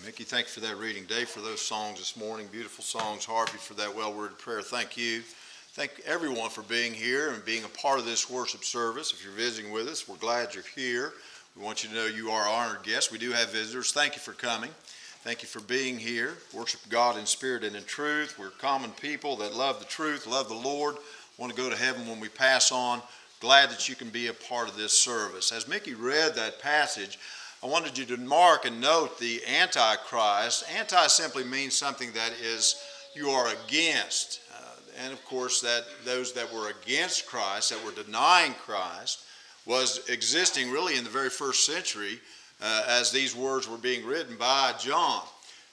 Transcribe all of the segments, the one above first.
Mickey, thank you for that reading. Dave, for those songs this morning, beautiful songs. Harvey, for that well-worded prayer. Thank you. Thank everyone for being here and being a part of this worship service. If you're visiting with us, we're glad you're here. We want you to know you are our honored guests. We do have visitors. Thank you for coming. Thank you for being here. Worship God in spirit and in truth. We're common people that love the truth, love the Lord, want to go to heaven when we pass on. Glad that you can be a part of this service. As Mickey read that passage, I wanted you to mark and note the Antichrist. Anti simply means something that is you are against. And of course, that those that were against Christ, that were denying Christ, was existing really in the very first century as these words were being written by John.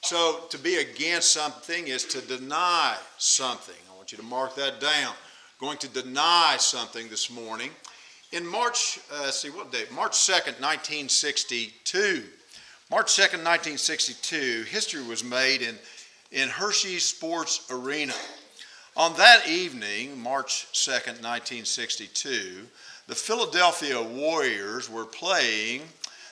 So to be against something is to deny something. I want you to mark that down. Going to deny something this morning. In March 2nd, 1962. March 2nd, 1962, history was made in Hershey Sports Arena. On that evening, March 2nd, 1962, the Philadelphia Warriors were playing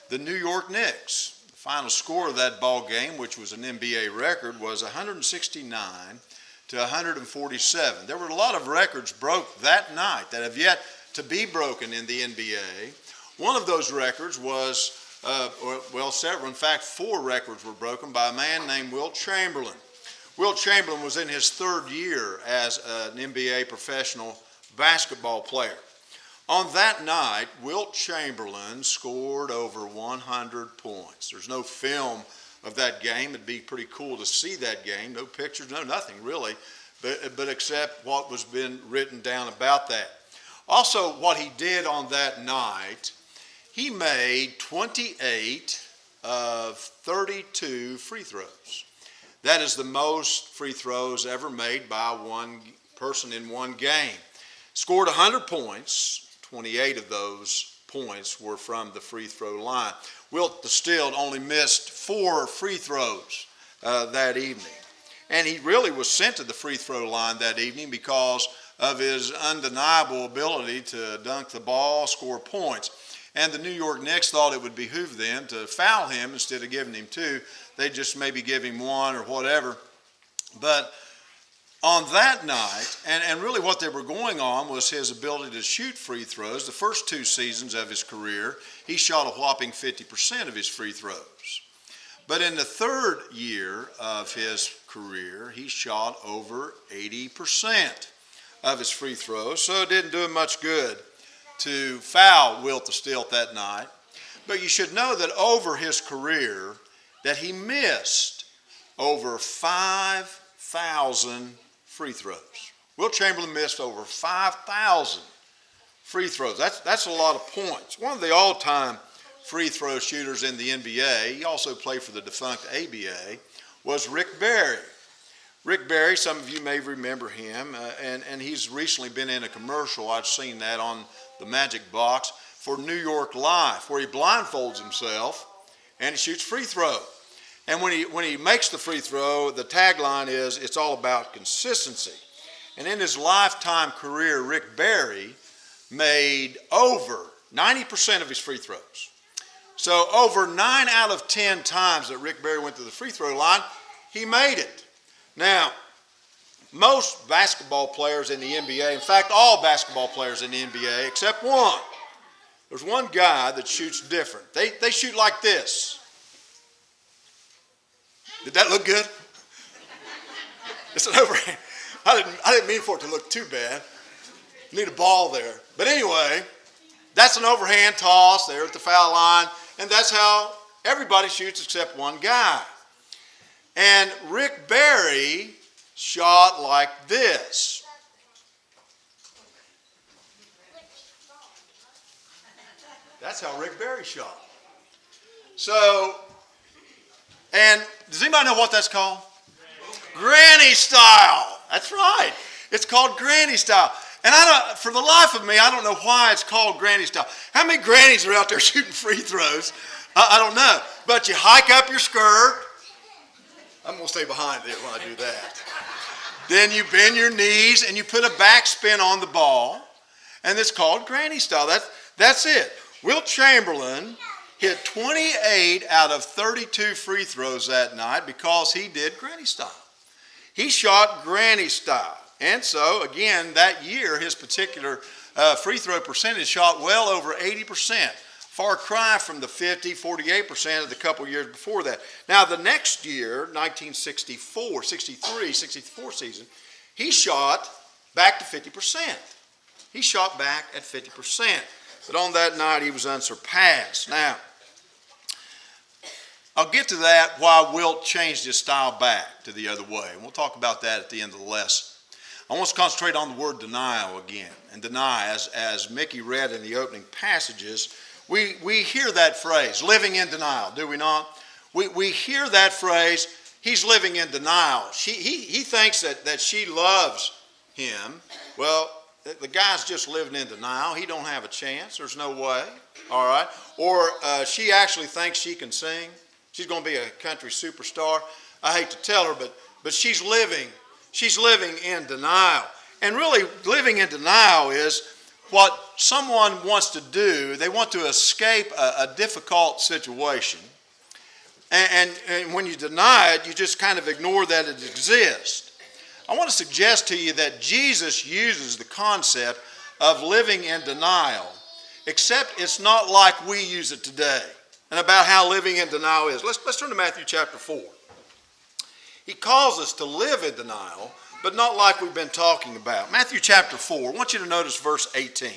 the New York Knicks. The final score of that ball game, which was an NBA record, was 169 to 147. There were a lot of records broke that night that have yet to be broken in the NBA. One of those records was, several, in fact, 4 records were broken by a man named Wilt Chamberlain. Wilt Chamberlain was in his 3rd year as an NBA professional basketball player. On that night, Wilt Chamberlain scored over 100 points. There's no film of that game. It'd be pretty cool to see that game. No pictures, no nothing really, but except what was been written down about that. Also, what he did on that night, he made 28 of 32 free throws. That is the most free throws ever made by one person in one game. Scored 100 points. 28 of those points were from the free throw line. Wilt Distilled only missed 4 free throws that evening. And he really was sent to the free throw line that evening because of his undeniable ability to dunk the ball, score points. And the New York Knicks thought it would behoove them to foul him instead of giving him 2. They'd just maybe give him 1 or whatever. But on that night, and really what they were going on was his ability to shoot free throws. The first 2 seasons of his career, he shot a whopping 50% of his free throws. But in the 3rd year of his career, he shot over 80% of his free throws. So it didn't do him much good to foul Wilt Distilled that night. But you should know that over his career, that he missed over 5,000 free throws. Wilt Chamberlain missed over 5,000 free throws. That's a lot of points. One of the all-time free throw shooters in the NBA, he also played for the defunct ABA, was Rick Barry. Rick Barry, some of you may remember him, and he's recently been in a commercial. I've seen that on the Magic Box for New York Life, where he blindfolds himself and he shoots free throw. And when he makes the free throw, the tagline is, it's all about consistency. And in his lifetime career, Rick Barry made over 90% of his free throws. So over 9 out of 10 times that Rick Barry went to the free throw line, he made it. Now, most basketball players in the NBA, in fact, all basketball players in the NBA except one, there's one guy that shoots different. They shoot like this. Did that look good? It's an overhand. I didn't mean for it to look too bad. Need a ball there. But anyway, that's an overhand toss there at the foul line, and that's how everybody shoots except one guy. And Rick Barry shot like this. That's how Rick Barry shot. So, and does anybody know what that's called? Granny style. That's right. It's called granny style. And for the life of me, I don't know why it's called granny style. How many grannies are out there shooting free throws? I don't know. But you hike up your skirt. I'm going to stay behind there when I do that. Then you bend your knees and you put a backspin on the ball. And it's called granny style. That's it. Wilt Chamberlain hit 28 out of 32 free throws that night because he did granny style. He shot granny style. And so, again, that year, his particular free throw percentage shot well over 80%. Far cry from the 48% of the couple years before that. Now, the next year, 1964 season, he shot back to 50%. He shot back at 50%. But on that night, he was unsurpassed. Now, I'll get to that why Wilt changed his style back to the other way. And we'll talk about that at the end of the lesson. I want to concentrate on the word denial again. And deny, as Mickey read in the opening passages, we hear that phrase, living in denial, do we not? We hear that phrase, he's living in denial. He thinks that she loves him. Well, the guy's just living in denial. He don't have a chance. There's no way. All right. Or she actually thinks she can sing. She's going to be a country superstar. I hate to tell her, but she's living in denial. And really, living in denial is what someone wants to do. They want to escape a difficult situation. And when you deny it, you just kind of ignore that it exists. I want to suggest to you that Jesus uses the concept of living in denial, except it's not like we use it today, and about how living in denial is. Let's turn to Matthew chapter 4. He calls us to live in denial, but not like we've been talking about. Matthew chapter 4, I want you to notice verse 18.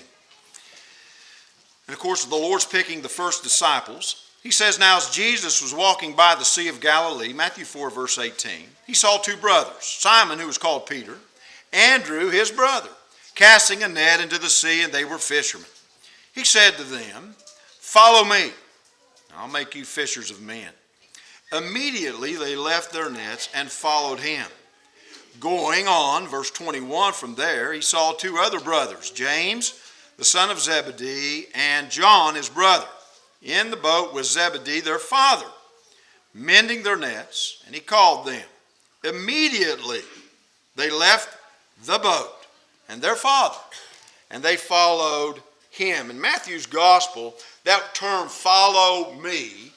And of course, the Lord's picking the first disciples. He says, now as Jesus was walking by the Sea of Galilee, Matthew 4, verse 18, he saw two brothers, Simon, who was called Peter, Andrew, his brother, casting a net into the sea, and they were fishermen. He said to them, follow me, I'll make you fishers of men. Immediately they left their nets and followed him. Going on, verse 21, from there, he saw two other brothers, James, the son of Zebedee, and John, his brother, in the boat with Zebedee, their father, mending their nets, and he called them. Immediately they left the boat and their father, and they followed him. In Matthew's gospel, that term, follow me,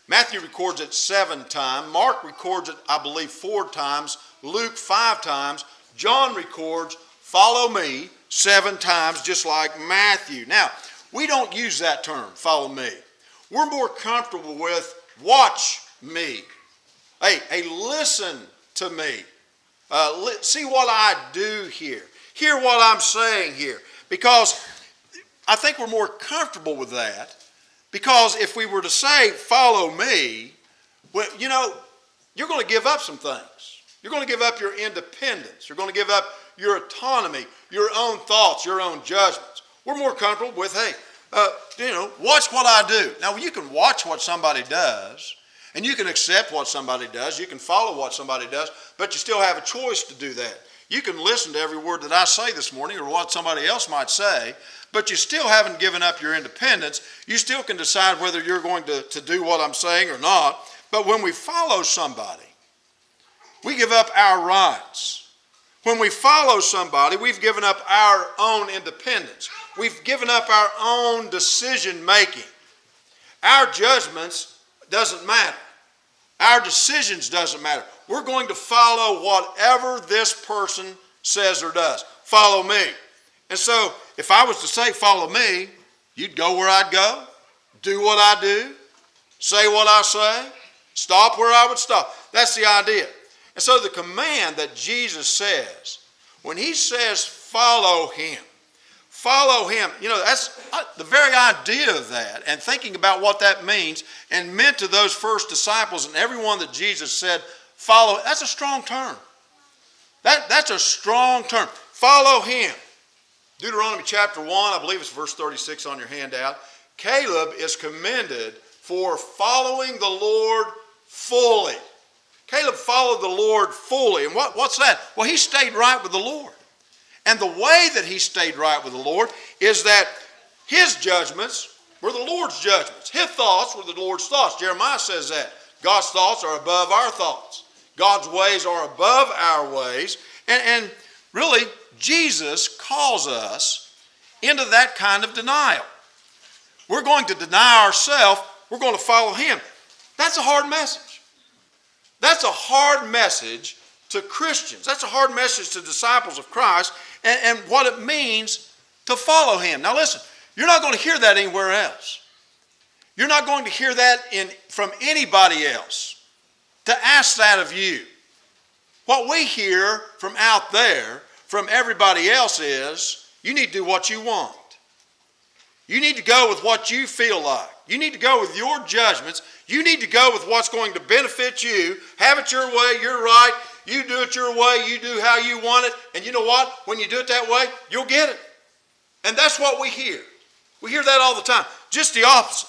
Matthew records it 7 times. Mark records it, I believe, 4 times. Luke 5 times. John records, follow me, 7 times, just like Matthew. Now, we don't use that term, follow me. We're more comfortable with watch me. Hey, listen to me. See what I do here. Hear what I'm saying here. Because I think we're more comfortable with that. Because if we were to say, follow me, well, you know, you're going to give up some things. You're going to give up your independence. You're going to give up your autonomy, your own thoughts, your own judgments. We're more comfortable with, hey, watch what I do. Now, you can watch what somebody does, and you can accept what somebody does. You can follow what somebody does, but you still have a choice to do that. You can listen to every word that I say this morning or what somebody else might say, but you still haven't given up your independence. You still can decide whether you're going to do what I'm saying or not. But when we follow somebody, we give up our rights. When we follow somebody, we've given up our own independence. We've given up our own decision making. Our judgments doesn't matter. Our decisions doesn't matter. We're going to follow whatever this person says or does. Follow me. And so, if I was to say, follow me, you'd go where I'd go, do what I do, say what I say, stop where I would stop. That's the idea. And so the command that Jesus says, when he says follow him, that's the very idea of that, and thinking about what that means and meant to those first disciples and everyone that Jesus said follow, that's a strong term. That's a strong term. Follow him. Deuteronomy chapter 1, I believe it's verse 36 on your handout. Caleb is commended for following the Lord fully. Caleb followed the Lord fully. And what's that? Well, he stayed right with the Lord. And the way that he stayed right with the Lord is that his judgments were the Lord's judgments. His thoughts were the Lord's thoughts. Jeremiah says that. God's thoughts are above our thoughts. God's ways are above our ways. And really, Jesus calls us into that kind of denial. We're going to deny ourselves. We're going to follow him. That's a hard message. That's a hard message to Christians. That's a hard message to disciples of Christ and what it means to follow him. Now listen, you're not going to hear that anywhere else. You're not going to hear that from anybody else to ask that of you. What we hear from out there, from everybody else is, you need to do what you want. You need to go with what you feel like. You need to go with your judgments. You need to go with what's going to benefit you. Have it your way, you're right. You do it your way, you do how you want it. And you know what? When you do it that way, you'll get it. And that's what we hear. We hear that all the time. Just the opposite.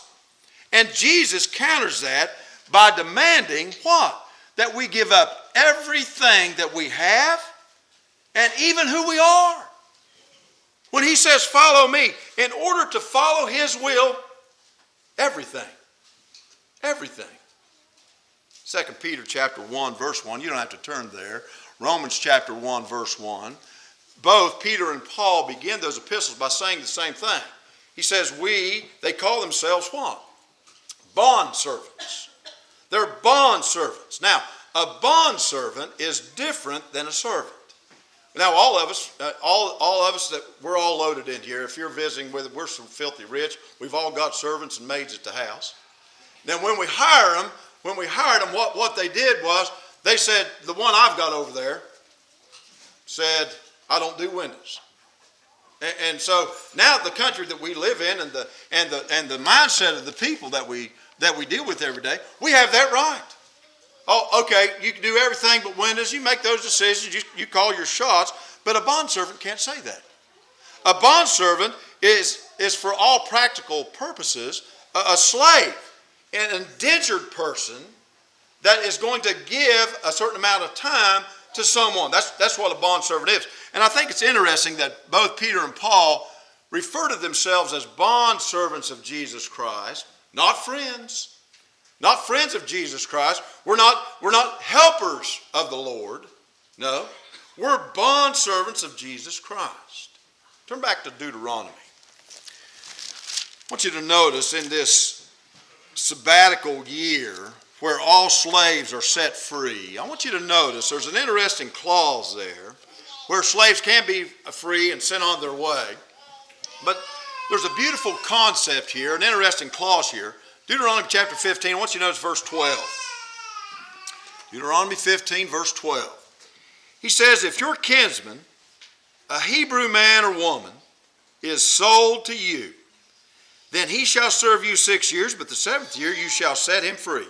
And Jesus counters that by demanding what? That we give up everything that we have and even who we are. When he says, follow me, in order to follow his will, everything. Everything. 2 Peter chapter 1, verse 1. You don't have to turn there. Romans chapter 1, verse 1. Both Peter and Paul begin those epistles by saying the same thing. He says, they call themselves what? Bond servants. They're bond servants. Now, a bond servant is different than a servant. Now, all of us that we're all loaded in here. If you're visiting with us, we're so filthy rich. We've all got servants and maids at the house. Then when we hired them, what they did was they said, the one I've got over there said, I don't do windows. And so now the country that we live in and the mindset of the people that we deal with every day, we have that right. Oh, okay, you can do everything but windows. You make those decisions. You call your shots. But a bondservant can't say that. A bondservant is for all practical purposes, a slave, an indentured person that is going to give a certain amount of time to someone. That's what a bondservant is. And I think it's interesting that both Peter and Paul refer to themselves as bondservants of Jesus Christ, not friends. Not friends of Jesus Christ. We're not helpers of the Lord. No. We're bondservants of Jesus Christ. Turn back to Deuteronomy. I want you to notice in this sabbatical year where all slaves are set free, I want you to notice there's an interesting clause there where slaves can be free and sent on their way. But there's a beautiful concept here, an interesting clause here. Deuteronomy chapter 15, I want you to notice verse 12. Deuteronomy 15, verse 12. He says, if your kinsman, a Hebrew man or woman, is sold to you, then he shall serve you 6 years, but the 7th year you shall set him free.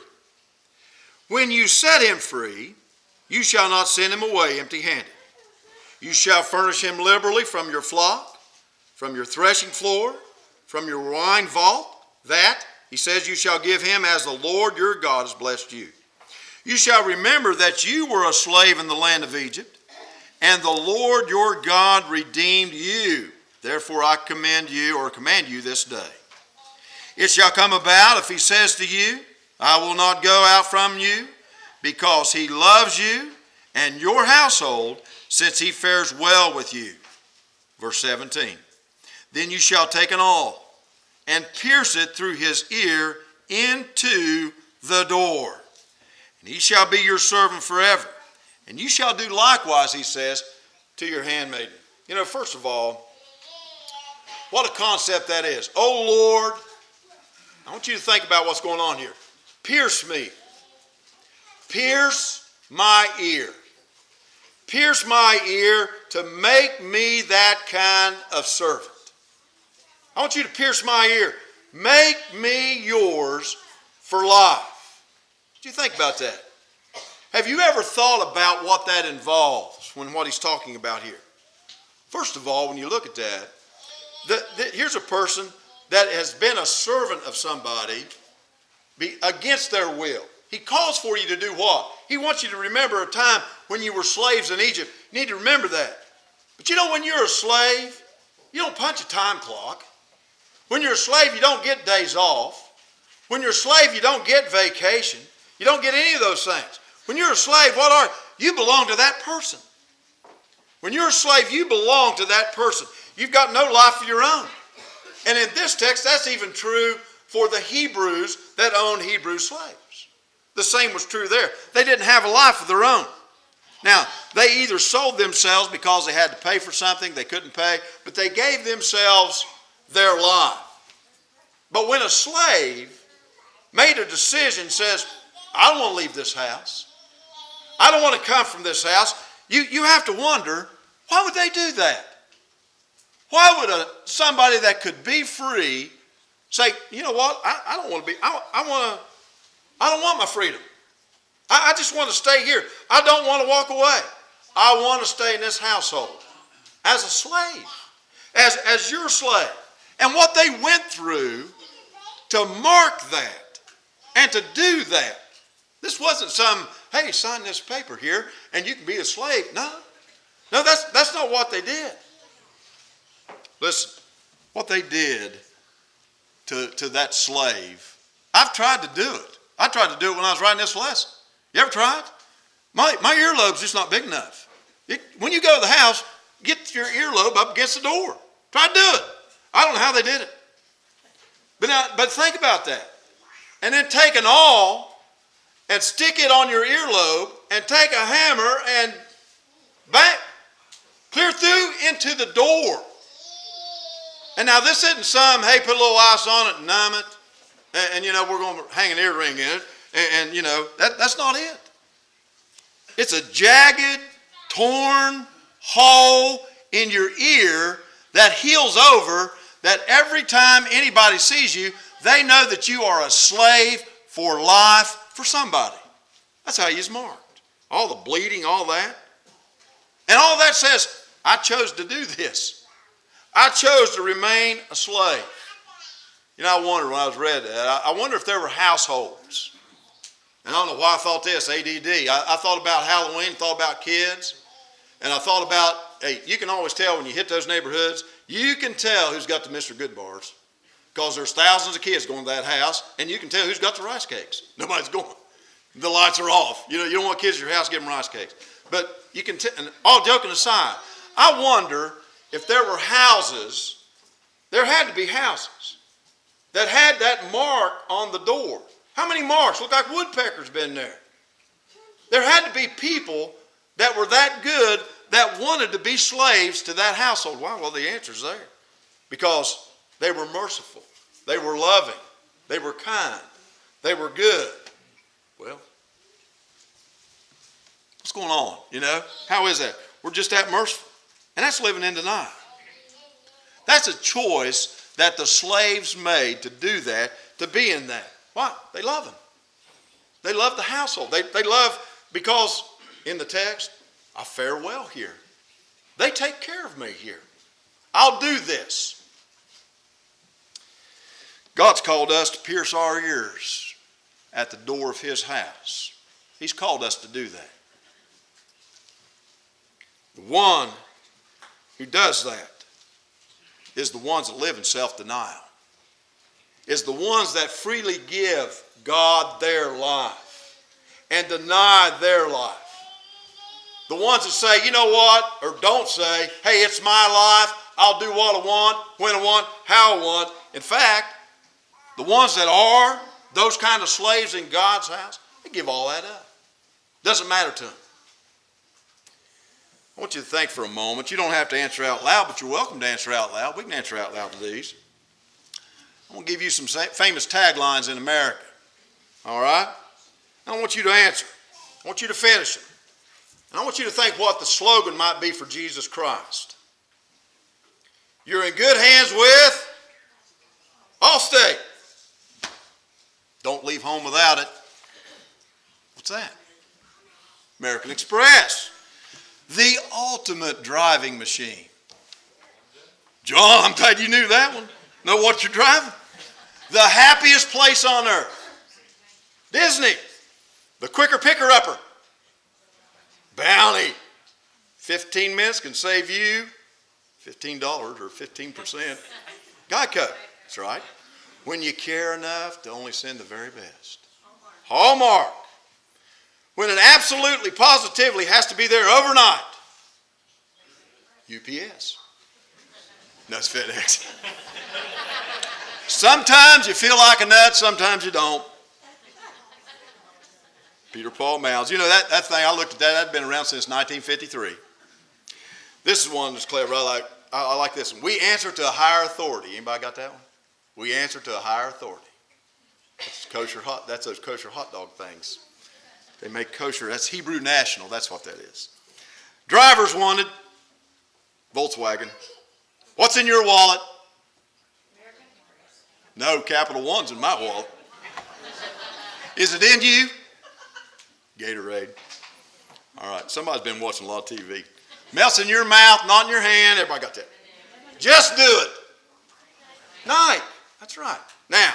When you set him free, you shall not send him away empty-handed. You shall furnish him liberally from your flock, from your threshing floor, from your wine vault, that, he says, you shall give him as the Lord your God has blessed you. You shall remember that you were a slave in the land of Egypt, and the Lord your God redeemed you. Therefore I command you this day. It shall come about if he says to you, I will not go out from you, because he loves you and your household, since he fares well with you. Verse 17. Then you shall take an awl and pierce it through his ear into the door. And he shall be your servant forever. And you shall do likewise, he says, to your handmaiden. You know, first of all, what a concept that is. Oh Lord, I want you to think about what's going on here. Pierce me. Pierce my ear. Pierce my ear to make me that kind of servant. I want you to pierce my ear. Make me yours for life. What do you think about that? Have you ever thought about what that involves when what he's talking about here? First of all, when you look at that, here's a person that has been a servant of somebody against their will. He calls for you to do what? He wants you to remember a time when you were slaves in Egypt. You need to remember that. But you know, when you're a slave, you don't punch a time clock. When you're a slave, you don't get days off. When you're a slave, you don't get vacation. You don't get any of those things. When you're a slave, what are you? You belong to that person. When you're a slave, you belong to that person. You've got no life of your own. And in this text, that's even true for the Hebrews that owned Hebrew slaves. The same was true there. They didn't have a life of their own. Now, they either sold themselves because they had to pay for something they couldn't pay, but they gave themselves their life. But when a slave made a decision, says, I don't want to leave this house. I don't want to come from this house. You have to wonder, why would they do that? Why would somebody that could be free say, you know what, I don't want to be, I don't want my freedom. I just want to stay here. I don't want to walk away. I want to stay in this household as a slave, as your slave. And what they went through to mark that and to do that. This wasn't some, hey, sign this paper here and you can be a slave. No, that's not what they did. Listen, what they did to that slave, I've tried to do it. I tried to do it when I was writing this lesson. You ever tried? My earlobe's just not big enough. When you go to the house, get your earlobe up against the door. Try to do it. I don't know how they did it. But think about that. And then take an awl and stick it on your earlobe and take a hammer and bang, clear through into the door. And now this isn't some, hey, put a little ice on it and numb it. And we're going to hang an earring in it. And that's not it. It's a jagged, torn hole in your ear that heals over, that every time anybody sees you, they know that you are a slave for life for somebody. That's how you're marked. All the bleeding, all that. And all that says, I chose to do this. I chose to remain a slave. I wondered when I was read that, I wonder if there were households. And I don't know why I thought this, ADD. I thought about Halloween, thought about kids. And I thought about, hey, you can always tell when you hit those neighborhoods, you can tell who's got the Mr. Good bars. Because there's thousands of kids going to that house, and you can tell who's got the rice cakes. Nobody's going. The lights are off. You don't want kids at your house giving rice cakes. But you can and all joking aside, I wonder if there were houses, there had to be houses, that had that mark on the door. How many marks? Look like woodpeckers been there. There had to be people that were that good that wanted to be slaves to that household. Why? Well, the answer's there. Because they were merciful. They were loving. They were kind. They were good. Well, what's going on? How is that? We're just that merciful. And that's living in denial. That's a choice that the slaves made to do that, to be in that. Why? They love him. They love the household. They love, because in the text, I fare well here. They take care of me here. I'll do this. God's called us to pierce our ears at the door of his house. He's called us to do that. The one who does that is the ones that live in self-denial. Is the ones that freely give God their life and deny their life. The ones that say, you know what, or don't say, hey, it's my life, I'll do what I want, when I want, how I want. In fact, the ones that are those kind of slaves in God's house, they give all that up. Doesn't matter to them. I want you to think for a moment. You don't have to answer out loud, but you're welcome to answer out loud. We can answer out loud to these. I'm going to give you some famous taglines in America. All right? I don't want you to answer. I want you to finish it. And I want you to think what the slogan might be for Jesus Christ. You're in good hands with Allstate. Don't leave home without it. What's that? American Express. The ultimate driving machine. John, I'm glad you knew that one. Know what you're driving? The happiest place on earth. Disney. The quicker picker-upper. Bounty. 15 minutes can save you $15 or 15%. Geico. That's right. When you care enough to only send the very best. Hallmark. When it absolutely, positively has to be there overnight. UPS. No, it's FedEx. Sometimes you feel like a nut, sometimes you don't. Peter Paul Mounds. You know, that thing, I looked at that, that's been around since 1953. This is one that's clever. I like this one. We answer to a higher authority. Anybody got that one? We answer to a higher authority. That's those kosher hot dog things. They make kosher. That's Hebrew National. That's what that is. Drivers wanted. Volkswagen. What's in your wallet? No, Capital One's in my wallet. Is it in you? Gatorade. All right, somebody's been watching a lot of TV. Melts in your mouth, not in your hand. Everybody got that. Just do it. Nike. That's right. Now,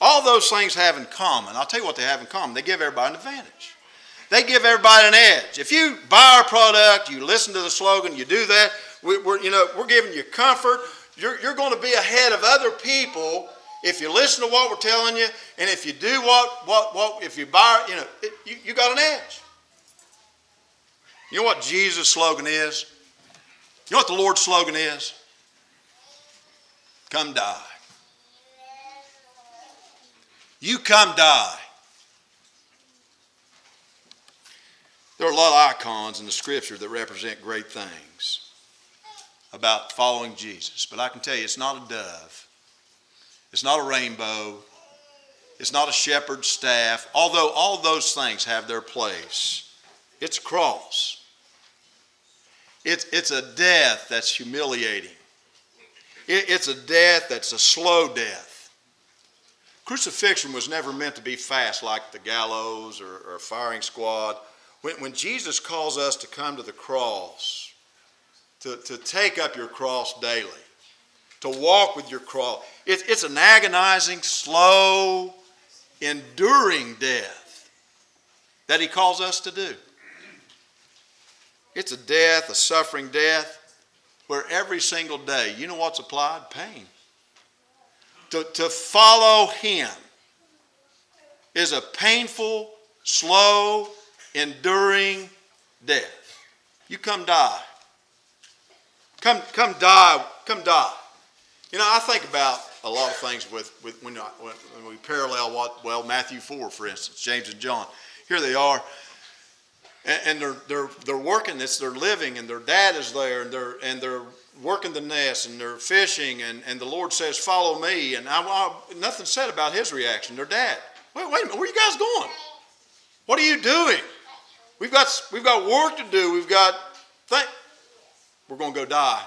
all those things have in common. I'll tell you what they have in common. They give everybody an advantage. They give everybody an edge. If you buy our product, you listen to the slogan, you do that, we're giving you comfort. You're going to be ahead of other people if you listen to what we're telling you, and if you do if you buy, you got an edge. You know what Jesus' slogan is? You know what the Lord's slogan is? Come die. You come die. There are a lot of icons in the Scripture that represent great things about following Jesus. But I can tell you, it's not a dove. It's not a rainbow. It's not a shepherd's staff. Although all those things have their place. It's a cross. It's a death that's humiliating. It's a death that's a slow death. Crucifixion was never meant to be fast like the gallows or a firing squad. When Jesus calls us to come to the cross, to take up your cross daily, to walk with your cross, it's an agonizing, slow, enduring death that he calls us to do. It's a death, a suffering death, where every single day, you know what's applied? Pain. To follow him is a painful, slow, enduring death. You come die. Come die. Come die. You know, I think about a lot of things when we parallel Matthew 4, for instance, James and John. Here they are, and they're working this, they're living, and their dad is there, and they're working the nest, and they're fishing, and the Lord says, "Follow me," and nothing said about his reaction. Their dad, wait a minute, where are you guys going? What are you doing? We've got work to do. We're going to go die.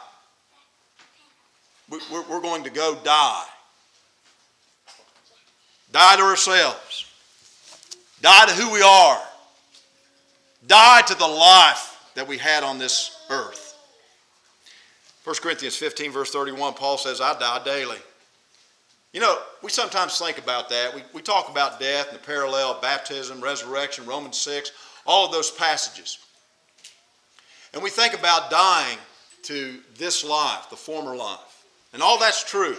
We're going to go die. Die to ourselves. Die to who we are. Die to the life that we had on this earth. 1 Corinthians 15, verse 31, Paul says, I die daily. You know, we sometimes think about that. We talk about death and the parallel of baptism, resurrection, Romans 6, all of those passages. And we think about dying to this life, the former life. And all that's true.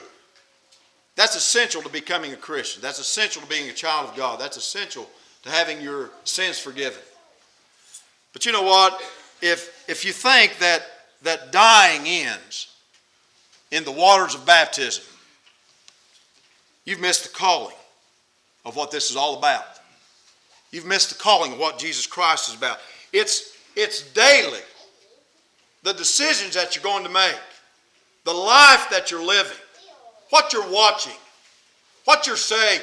That's essential to becoming a Christian. That's essential to being a child of God. That's essential to having your sins forgiven. But you know what? If you think that dying ends in the waters of baptism, you've missed the calling of what this is all about. You've missed the calling of what Jesus Christ is about. It's daily. The decisions that you're going to make, the life that you're living, what you're watching, what you're saying,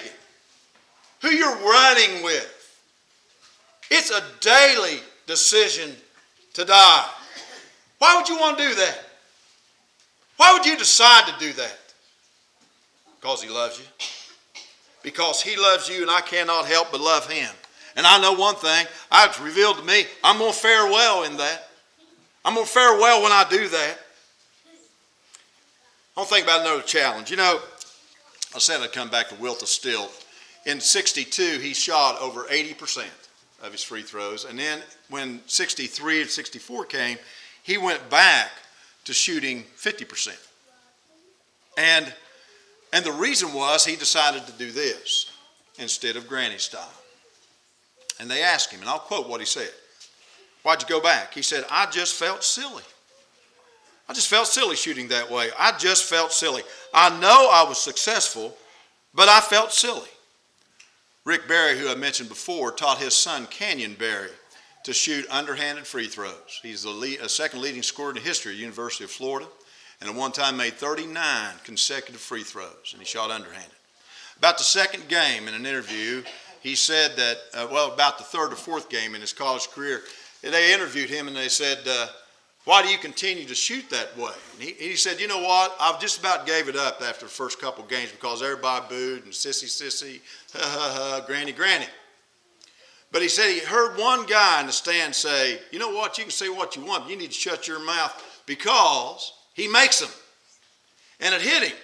who you're running with. It's a daily decision to die. Why would you want to do that? Why would you decide to do that? Because he loves you. Because he loves you, and I cannot help but love him. And I know one thing, it's revealed to me, I'm going to fare well in that. I'm going to fare well when I do that. I want to think about another challenge. You know, I said I'd come back to Wilt of Stilt. In 62, he shot over 80% of his free throws. And then when 63 and 64 came, he went back to shooting 50%. And the reason was he decided to do this instead of granny style. And they asked him, and I'll quote what he said. Why'd you go back? He said, I just felt silly. I just felt silly shooting that way. I just felt silly. I know I was successful, but I felt silly. Rick Barry, who I mentioned before, taught his son Canyon Barry to shoot underhanded free throws. He's a second leading scorer in the history of the University of Florida, and at one time made 39 consecutive free throws, and he shot underhanded. About the second game in an interview, he said that, about the third or fourth game in his college career, they interviewed him and they said, why do you continue to shoot that way? And he said, you know what, I just about gave it up after the first couple games because everybody booed and sissy, sissy, ha, ha, ha, granny, granny. But he said he heard one guy in the stand say, you know what, you can say what you want, but you need to shut your mouth because he makes them. And it hit him.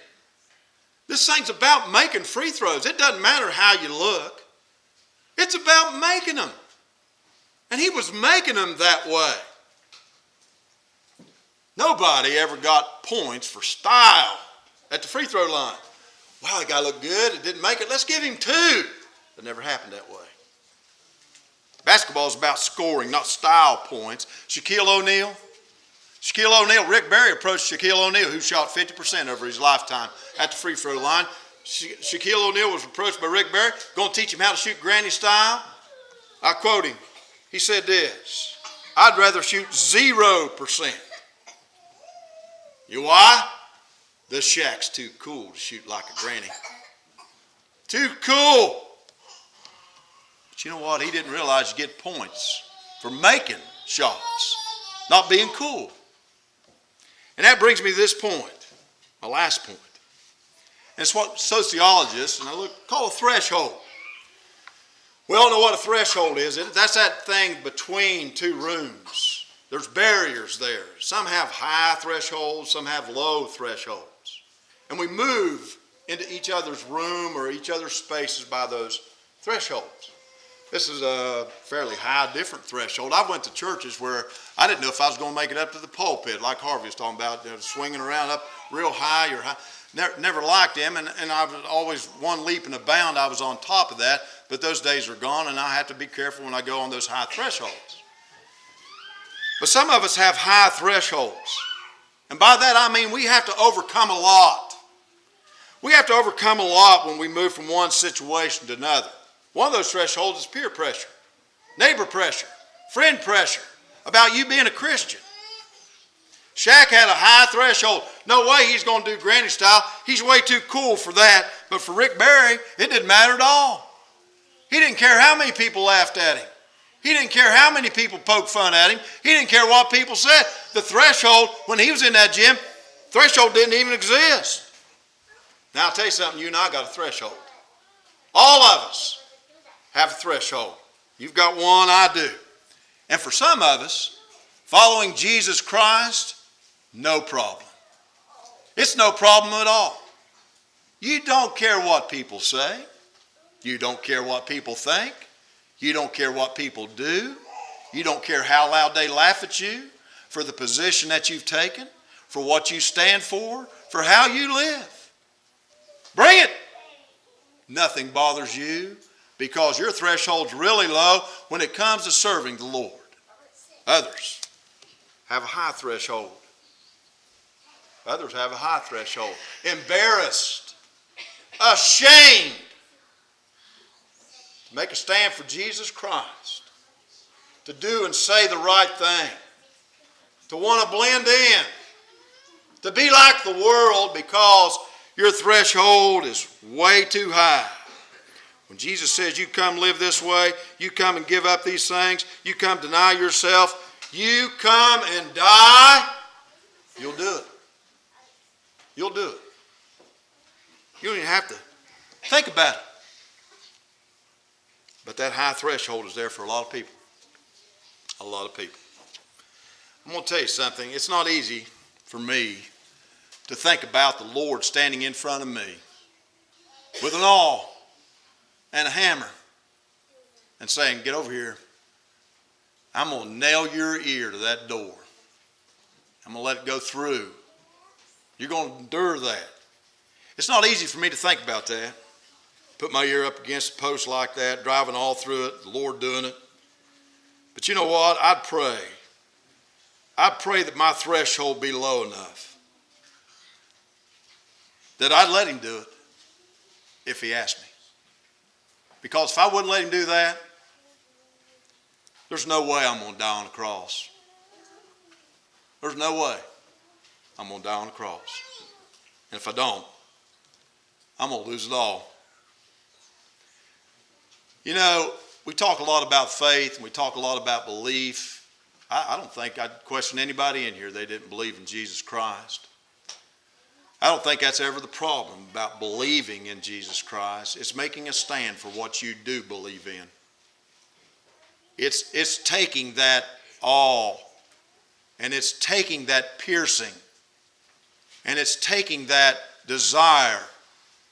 This thing's about making free throws. It doesn't matter how you look. It's about making them. And he was making them that way. Nobody ever got points for style at the free throw line. Wow, that guy looked good. It didn't make it. Let's give him 2. It never happened that way. Basketball is about scoring, not style points. Shaquille O'Neal, Rick Barry approached Shaquille O'Neal, who shot 50% over his lifetime at the free throw line. Shaquille O'Neal was approached by Rick Barry, going to teach him how to shoot granny style. I quote him. He said this, I'd rather shoot 0%. You know why? This Shaq's too cool to shoot like a granny. Too cool. But you know what? He didn't realize you get points for making shots, not being cool. And that brings me to this point, my last point. And it's what sociologists call a threshold. We all know what a threshold is. That's that thing between two rooms. There's barriers there. Some have high thresholds, some have low thresholds. And we move into each other's room or each other's spaces by those thresholds. This is a fairly high, different threshold. I went to churches where I didn't know if I was going to make it up to the pulpit, like Harvey was talking about, swinging around up real high. You're high. Never liked them, and I was always one leap and a bound. I was on top of that, but those days are gone, and I have to be careful when I go on those high thresholds. But some of us have high thresholds, and by that I mean we have to overcome a lot. We have to overcome a lot when we move from one situation to another. One of those thresholds is peer pressure, neighbor pressure, friend pressure about you being a Christian. Shaq had a high threshold. No way he's going to do granny style. He's way too cool for that. But for Rick Barry, it didn't matter at all. He didn't care how many people laughed at him. He didn't care how many people poked fun at him. He didn't care what people said. The threshold, when he was in that gym, threshold didn't even exist. Now I'll tell you something, you and I got a threshold. All of us have a threshold. You've got one, I do. And for some of us, following Jesus Christ, no problem. It's no problem at all. You don't care what people say. You don't care what people think. You don't care what people do. You don't care how loud they laugh at you for the position that you've taken, for what you stand for how you live. Bring it. Nothing bothers you because your threshold's really low when it comes to serving the Lord. Others have a high threshold. Others have a high threshold. Embarrassed, ashamed to make a stand for Jesus Christ, to do and say the right thing, to want to blend in, to be like the world because your threshold is way too high. When Jesus says you come live this way, you come and give up these things, you come deny yourself, you come and die, you'll do it. You'll do it. You don't even have to think about it. But that high threshold is there for a lot of people. A lot of people. I'm going to tell you something. It's not easy for me to think about the Lord standing in front of me with an awl and a hammer and saying, get over here. I'm going to nail your ear to that door. I'm going to let it go through. You're going to endure that. It's not easy for me to think about that. Put my ear up against a post like that, driving all through it, the Lord doing it. But you know what? I'd pray. I pray that my threshold be low enough that I'd let him do it if he asked me. Because if I wouldn't let him do that, there's no way I'm going to die on the cross. There's no way I'm going to die on the cross. And if I don't, I'm going to lose it all. You know, we talk a lot about faith and we talk a lot about belief. I don't think I'd question anybody in here they didn't believe in Jesus Christ. I don't think that's ever the problem about believing in Jesus Christ. It's making a stand for what you do believe in. It's taking that awe, and it's taking that piercing, and it's taking that desire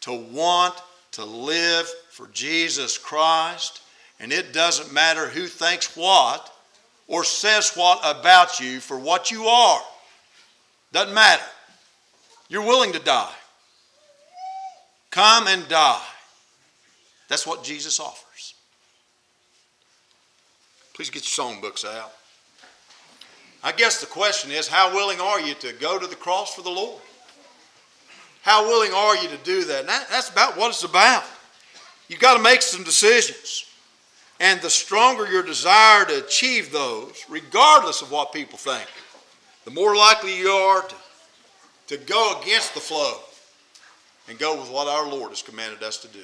to want to live for Jesus Christ. And it doesn't matter who thinks what or says what about you for what you are. Doesn't matter. You're willing to die. Come and die. That's what Jesus offers. Please get your songbooks out. I guess the question is, how willing are you to go to the cross for the Lord? How willing are you to do that? And that's about what it's about. You've got to make some decisions. And the stronger your desire to achieve those, regardless of what people think, the more likely you are to go against the flow and go with what our Lord has commanded us to do.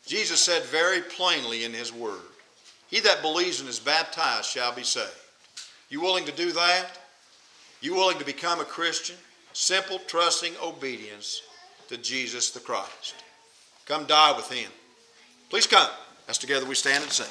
Jesus said very plainly in his word, "He that believes and is baptized shall be saved." You willing to do that? You willing to become a Christian? Simple, trusting obedience to Jesus the Christ. Come die with him. Please come. As together we stand and sing.